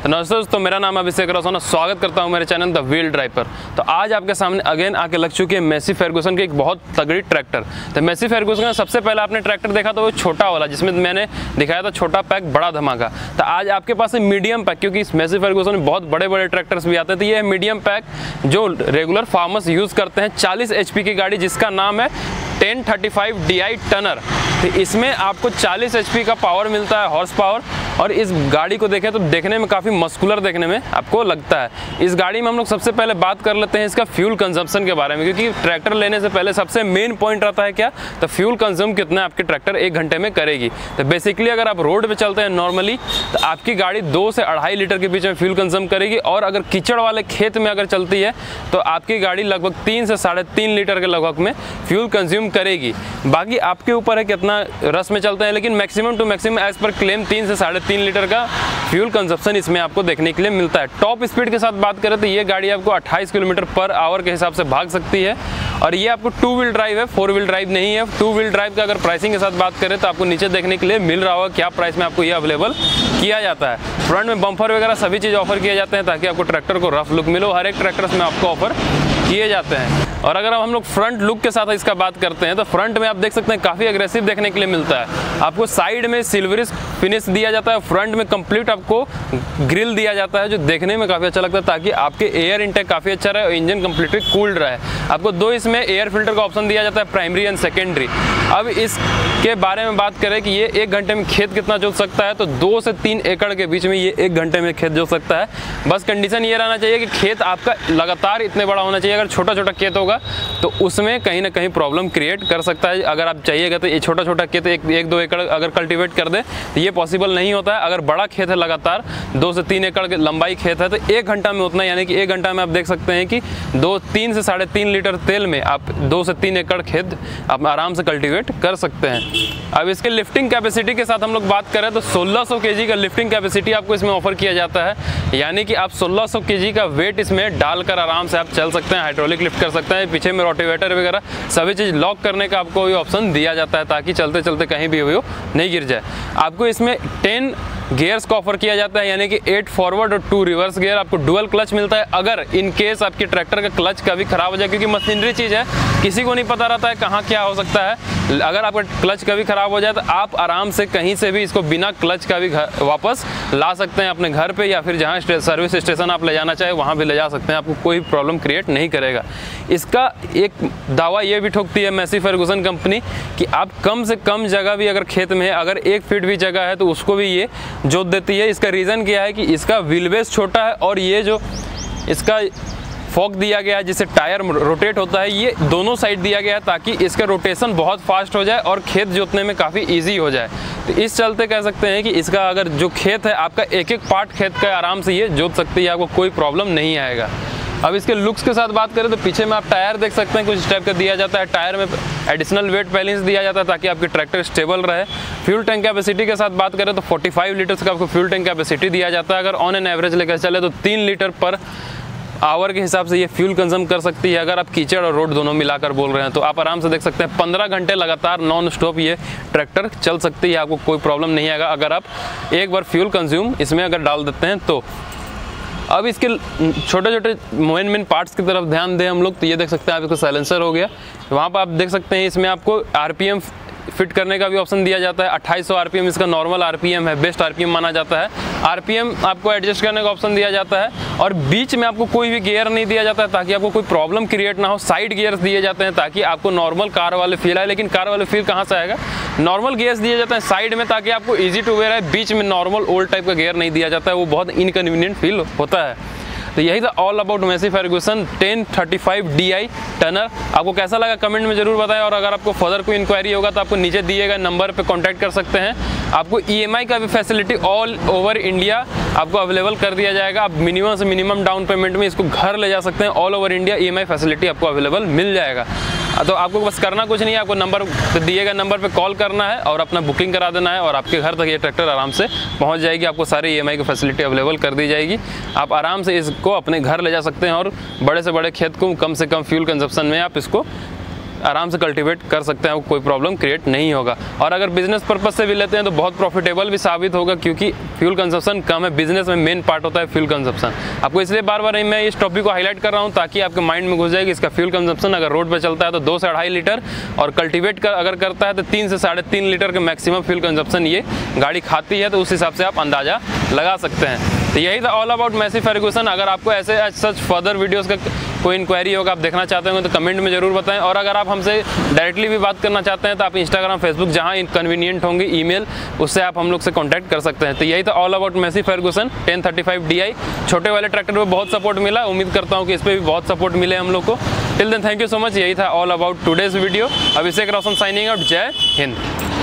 तो नमस्ते दोस्तों, मेरा नाम अभिषेक रोशन, स्वागत करता हूं मेरे चैनल द व्हील ड्राइव पर। तो आज आपके सामने अगेन आके लग चुकी है मैसी फर्गुसन की एक बहुत तगड़ी ट्रैक्टर। तो मैसी फर्गुसन का सबसे पहले आपने ट्रैक्टर देखा तो वो छोटा वाला, जिसमें मैंने दिखाया था छोटा पैक बड़ा धमाका। तो आज आपके पास है मीडियम पैक, क्योंकि इस मैसी फर्गुसन में बहुत बड़े बड़े ट्रैक्टर्स भी आते हैं। तो ये है मीडियम पैक जो रेगुलर फार्मर्स यूज़ करते हैं। 40 HP की गाड़ी जिसका नाम है 1035 DI टनर। तो इसमें आपको 40 HP का पावर मिलता है, हॉर्स पावर। और इस गाड़ी को देखें तो देखने में काफ़ी मस्कुलर देखने में आपको लगता है। इस गाड़ी में हम लोग सबसे पहले बात कर लेते हैं इसका फ्यूल कंजम्पशन के बारे में, क्योंकि ट्रैक्टर लेने से पहले सबसे मेन पॉइंट रहता है क्या, तो फ्यूल कंज्यूम कितना आपके ट्रैक्टर 1 घंटे में करेगी। तो बेसिकली अगर आप रोड पे चलते हैं नॉर्मली तो आपकी गाड़ी 2 से 2.5 लीटर के बीच में फ्यूल कंज्यूम करेगी। और अगर कीचड़ वाले खेत में अगर चलती है तो आपकी गाड़ी लगभग 3 से 3.5 लीटर के लगभग में फ्यूल कंज्यूम करेगी। बाकी आपके ऊपर है कितना रस में चलते हैं, लेकिन मैक्सिमम टू मैक्सिमम एज पर क्लेम 3 से 3.5 लीटर का फ्यूल कंजप्शन इसमें आपको देखने के लिए मिलता है। टॉप स्पीड के साथ बात करें तो ये गाड़ी आपको 28 किलोमीटर पर आवर के हिसाब से भाग सकती है। और ये आपको 2 व्हील ड्राइव है, 4 व्हील ड्राइव नहीं है। 2 व्हील ड्राइव का अगर प्राइसिंग के साथ बात करें तो आपको नीचे देखने के लिए मिल रहा होगा क्या प्राइस में आपको ये अवेलेबल किया जाता है। फ्रंट में बम्पर वगैरह सभी चीज़ ऑफर किए जाते हैं ताकि आपको ट्रैक्टर को रफ लुक मिलो। हर एक ट्रैक्टर्स में आपको ऑफर किए जाते हैं। और अगर हम लोग फ्रंट लुक के साथ इसका बात करते हैं तो फ्रंट में आप देख सकते हैं काफ़ी एग्रेसिव देखने के लिए मिलता है। आपको साइड में सिल्वरिश फिनिश दिया जाता है, फ्रंट में कंप्लीट आपको ग्रिल दिया जाता है जो देखने में काफ़ी अच्छा लगता है, ताकि आपके एयर इंटेक काफ़ी अच्छा रहे और इंजन कंप्लीटली कूल्ड रहे। आपको 2 इसमें एयर फिल्टर का ऑप्शन दिया जाता है, प्राइमरी एंड सेकेंडरी। अब इसके बारे में बात करें कि ये 1 घंटे में खेत कितना जोत सकता है, तो 2 से 3 एकड़ के बीच में ये 1 घंटे में खेत जोत सकता है। बस कंडीशन ये रहना चाहिए कि खेत आपका लगातार इतने बड़ा होना चाहिए। अगर छोटा छोटा खेत होगा तो उसमें कहीं ना कहीं प्रॉब्लम क्रिएट कर सकता है। अगर आप चाहिएगा तो ये छोटा छोटा खेत 1-2 एकड़ अगर कल्टीवेट कर दे तो ये पॉसिबल नहीं होता है। अगर बड़ा खेत है, लगातार 2 से 3 एकड़ के लंबाई खेत है, तो 1 घंटा में उतना, यानी कि 1 घंटा में आप देख सकते हैं कि 3 से 3.5 लीटर तेल में आप 2 से 3 एकड़ खेत आप आराम से कल्टीवेट कर सकते हैं। अब इसके लिफ्टिंग कैपेसिटी के साथ हम लोग बात करें तो 1600 kg का लिफ्टिंग कैपेसिटी आपको इसमें ऑफर किया जाता है, यानी कि आप 1600 kg का वेट इसमें डालकर आराम से आप चल सकते हैं, हाइड्रोलिक लिफ्ट कर सकते हैं। पीछे में रोटिवेटर वगैरह सभी चीज़ लॉक करने का आपको ये ऑप्शन दिया जाता है ताकि चलते चलते कहीं भी वो नहीं गिर जाए। आपको इसमें 10 गियर्स का ऑफर किया जाता है, यानी कि 8 फॉरवर्ड और 2 रिवर्स गियर। आपको डुअल क्लच मिलता है अगर इन केस आपके ट्रैक्टर का क्लच कभी खराब हो जाए, क्योंकि मशीनरी चीज़ है, किसी को नहीं पता रहता है कहाँ क्या हो सकता है। अगर आपका क्लच कभी खराब हो जाए तो आप आराम से कहीं से भी इसको बिना क्लच का भी वापस ला सकते हैं अपने घर पे, या फिर जहाँ सर्विस स्टेशन आप ले जाना चाहे वहाँ भी ले जा सकते हैं। आपको कोई प्रॉब्लम क्रिएट नहीं करेगा। इसका एक दावा ये भी ठोकती है मैसी फर्गुसन कंपनी कि आप कम से कम जगह भी अगर खेत में है, अगर 1 फीट भी जगह है तो उसको भी ये जोत देती है। इसका रीज़न क्या है कि इसका व्हील बेस छोटा है और ये जो इसका फोक दिया गया है जिससे टायर रोटेट होता है, ये दोनों साइड दिया गया है ताकि इसका रोटेशन बहुत फास्ट हो जाए और खेत जोतने में काफ़ी इजी हो जाए। तो इस चलते कह सकते हैं कि इसका अगर जो खेत है आपका एक पार्ट खेत का आराम से ये जोत सकती है, आपको कोई प्रॉब्लम नहीं आएगा। अब इसके लुक्स के साथ बात करें तो पीछे में आप टायर देख सकते हैं, कुछ इस टाइप का दिया जाता है। टायर में एडिशनल वेट बैलेंस दिया जाता है ताकि आपकी ट्रैक्टर स्टेबल रहे। फ्यूल टैंक कैपेसिटी के साथ बात करें तो 45 लीटर्स का आपको फ्यूल टैंक कैपेसिटी दिया जाता है। अगर ऑन एन एवरेज लेकर चले तो 3 लीटर पर आवर के हिसाब से ये फ्यूल कंज्यूम कर सकती है। अगर आप कीचड़ और रोड दोनों मिलाकर बोल रहे हैं तो आप आराम से देख सकते हैं 15 घंटे लगातार नॉन स्टॉप ये ट्रैक्टर चल सकती है, आपको कोई प्रॉब्लम नहीं आएगा अगर आप एक बार फ्यूल कंज्यूम इसमें अगर डाल देते हैं तो। अब इसके छोटे छोटे मेन पार्ट्स की तरफ ध्यान दें हम लोग तो ये देख सकते हैं आप इसको साइलेंसर हो गया, वहाँ पर आप देख सकते हैं इसमें आपको RPM फिट करने का भी ऑप्शन दिया जाता है। 2800 RPM इसका नॉर्मल RPM है, बेस्ट RPM माना जाता है। RPM आपको एडजस्ट करने का ऑप्शन दिया जाता है और बीच में आपको कोई भी गियर नहीं दिया जाता है ताकि आपको कोई प्रॉब्लम क्रिएट ना हो। साइड गियर्स दिए जाते हैं ताकि आपको नॉर्मल कार वाले फील आए, लेकिन कार वाले फील कहाँ से आएगा, नॉर्मल गियर्स दिए जाते हैं साइड में ताकि आपको ईजी टू वेयर है। बीच में नॉर्मल ओल्ड टाइप का गियर नहीं दिया जाता है, वो बहुत इनकन्वीनियंट फील होता है। तो यही था all about Massey Ferguson 1035 DI टनर। आपको कैसा लगा कमेंट में जरूर बताएं, और अगर आपको फर्दर कोई इंक्वायरी होगा तो आपको नीचे दिए गए नंबर पे कांटेक्ट कर सकते हैं। आपको EMI का भी फैसिलिटी ऑल ओवर इंडिया आपको अवेलेबल कर दिया जाएगा। आप मिनिमम से मिनिमम डाउन पेमेंट में इसको घर ले जा सकते हैं। All over India EMI facility आपको अवेलेबल मिल जाएगा। तो आपको बस करना कुछ नहीं है, आपको नंबर दिए गए नंबर पे कॉल करना है और अपना बुकिंग करा देना है और आपके घर तक ये ट्रैक्टर आराम से पहुंच जाएगी। आपको सारी EMI की फैसिलिटी अवेलेबल कर दी जाएगी। आप आराम से इसको अपने घर ले जा सकते हैं और बड़े से बड़े खेत को कम से कम फ्यूल कंजप्शन में आप इसको आराम से कल्टीवेट कर सकते हैं, कोई प्रॉब्लम क्रिएट नहीं होगा। और अगर बिजनेस पर्पज से भी लेते हैं तो बहुत प्रॉफिटेबल भी साबित होगा, क्योंकि फ्यूल कंजप्शन कम है। बिजनेस में मेन पार्ट होता है फ्यूल कंजप्शन। आपको इसलिए बार बार मैं इस टॉपिक को हाईलाइट कर रहा हूँ ताकि आपके माइंड में घुस जाए कि इसका फ्यूल कंजप्शन अगर रोड पर चलता है तो 2 से 2.5 लीटर, और कल्टीवेट अगर करता है तो 3 से 3.5 लीटर के मैक्सिमम फ्यूल कंजप्शन ये गाड़ी खाती है। तो उस हिसाब से आप अंदाजा लगा सकते हैं। तो यही था ऑल अबाउट मैसी फर्गूसन। अगर आपको ऐसे सच फर्दर वीडियोस का कोई इंक्वायरी होगा, आप देखना चाहते होंगे तो कमेंट में जरूर बताएं। और अगर आप हमसे डायरेक्टली भी बात करना चाहते हैं तो आप इंस्टाग्राम, फेसबुक, जहां कन्वीनियंट होंगे, ईमेल, उससे आप हम लोग से कांटेक्ट कर सकते हैं। तो यही था all about Massey Ferguson 1035 DI। छोटे वाले ट्रैक्टर में बहुत सपोर्ट मिला, उम्मीद करता हूँ कि इस पर भी बहुत सपोर्ट मिले हम लोग को। Till then thank you so much. यही था all about today's video. Abhishek Roshan signing out. Jai Hind.